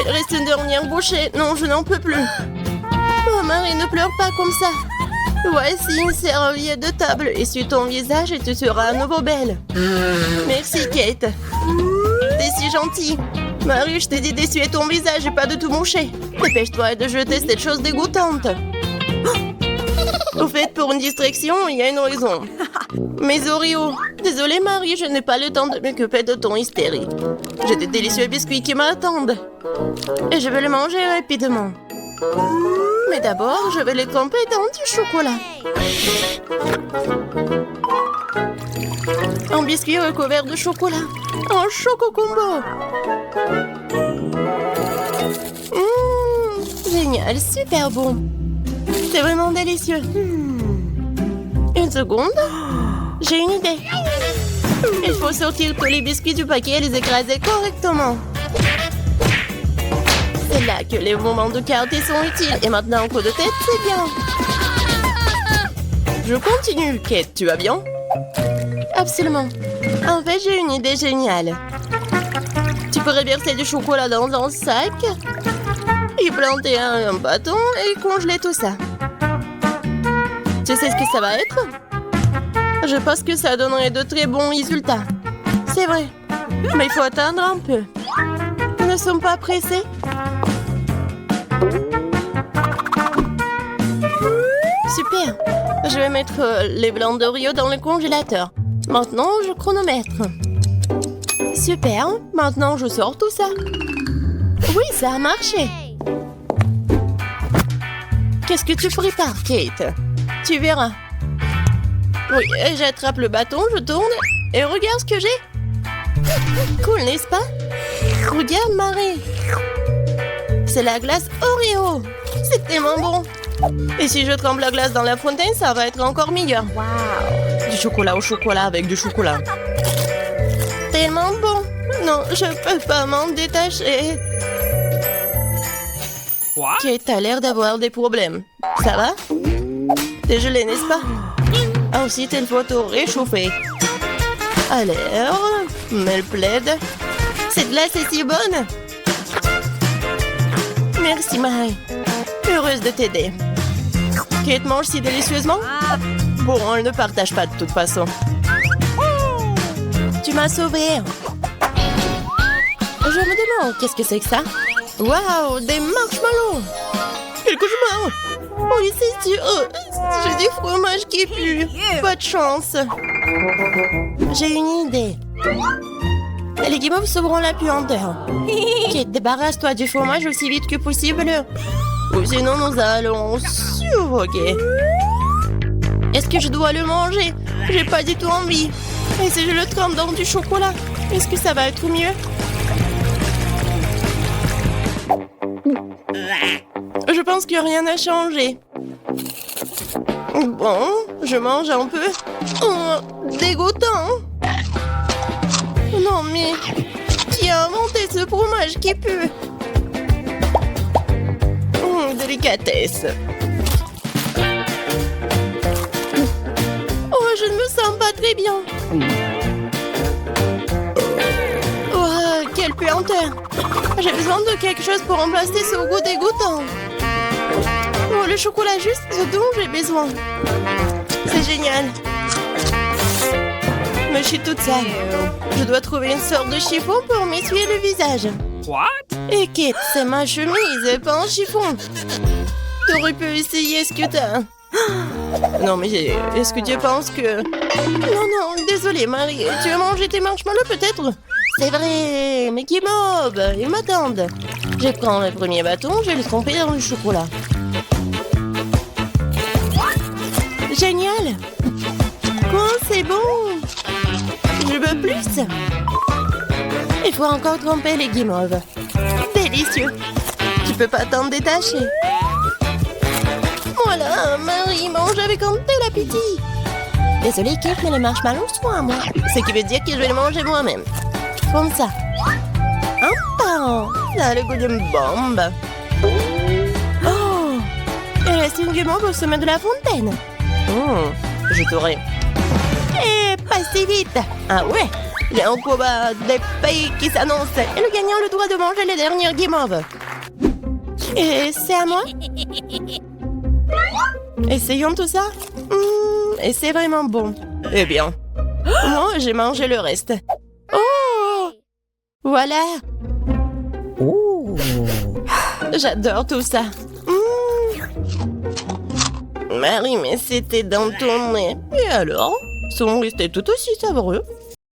Il reste une dernière bouchée. Non, je n'en peux plus. Oh, Marie, ne pleure pas comme ça. Voici une serviette de table. Essuie ton visage et tu seras à nouveau belle. Merci, Kate. T'es si gentille. Marie, je t'ai dit d'essuyer ton visage et pas de tout moucher. Dépêche-toi de jeter cette chose dégoûtante. Au fait, pour une distraction, il y a une raison. Mes Oreos. Désolée, Marie, je n'ai pas le temps de m'occuper de ton hystérie. J'ai des délicieux biscuits qui m'attendent. Et je vais les manger rapidement. Mais d'abord, je vais les tremper dans du chocolat. Un biscuit recouvert de chocolat. Un choco combo. Génial, super bon. C'est vraiment délicieux. Une seconde. J'ai une idée. Il faut sortir tous les biscuits du paquet et les écraser correctement. C'est là que les moments de quartier sont utiles. Et maintenant, un coup de tête, c'est bien. Je continue. Kate, tu vas bien? Absolument. En fait, j'ai une idée géniale. Tu pourrais verser du chocolat dans un sac, y planter un bâton et congeler tout ça. Tu sais ce que ça va être? Je pense que ça donnerait de très bons résultats. C'est vrai. Mais il faut attendre un peu. Nous ne sommes pas pressés. Super. Je vais mettre les blancs d'Oreo dans le congélateur. Maintenant, je chronomètre. Super. Maintenant, je sors tout ça. Oui, ça a marché. Qu'est-ce que tu prépares, Kate? Tu verras. Oui, j'attrape le bâton, je tourne et regarde ce que j'ai. Cool, n'est-ce pas? Regarde, Marie. C'est la glace Oreo. C'est tellement bon. Et si je trempe la glace dans la fontaine, ça va être encore meilleur. Wow. Du chocolat au chocolat avec du chocolat. Tellement bon. Non, je peux pas m'en détacher. Kate a l'air d'avoir des problèmes. Ça va? T'es gelé, n'est-ce pas? Ensuite, il faut te réchauffer. Alors, mets le plaid. Cette glace est si bonne. Merci, Marie. Heureuse de t'aider. Kate mange si délicieusement? Bon, elle ne partage pas de toute façon. Tu m'as sauvée. Je me demande, qu'est-ce que c'est que ça? Waouh, des marshmallows! Quelque chose. Oui, c'est sûr. J'ai du fromage qui pue. Pas de chance. J'ai une idée. Les guimauves sauveront la puanteur. Kate, débarrasse-toi du fromage aussi vite que possible. Ou sinon, nous allons suffoquer. Est-ce que je dois le manger? J'ai pas du tout envie. Et si je le trempe dans du chocolat, est-ce que ça va être mieux? Je pense que rien n'a changé. Bon, je mange un peu. Oh, dégoûtant. Non mais, qui a inventé ce fromage qui pue? Délicatesse. Oh, je ne me sens pas très bien. Oh, quelle puanteur. J'ai besoin de quelque chose pour remplacer ce goût dégoûtant. Oh, le chocolat juste ce dont j'ai besoin. C'est génial. Mais je suis toute sale. Je dois trouver une sorte de chiffon pour m'essuyer le visage. What? Et Kate, c'est ma chemise, pas un chiffon. T'aurais pu essayer ce que t'as. Non, mais est-ce que tu penses que... Non, désolée, Marie. Tu as mangé tes marshmallows, peut-être? C'est vrai, mais qui mob, ils m'attendent. Je prends le premier bâton, je vais le tremper dans le chocolat. Génial. Oh, c'est bon. Je veux plus. Il faut encore tremper les guimauves. Délicieux. Tu peux pas t'en détacher. Voilà, Marie mange avec un tel appétit. Désolée, Kate, mais les marshmallows sont à moi. Ce qui veut dire que je vais les manger moi-même. Comme ça. Un par un. Ça a le goût d'une bombe. Oh! Il reste une guimauve au sommet de la fontaine. Je t'aurai. Et pas si vite. Ah ouais? Il y a un combat des pays qui s'annonce. Et le gagnant a le droit de manger les dernières guimauves. Et c'est à moi? Essayons tout ça. Et c'est vraiment bon. Eh bien, moi, j'ai mangé le reste. Oh! Voilà. Oh! J'adore tout ça. Marie, mais c'était dans ton nez. Et alors? Sont restés tout aussi savoureux.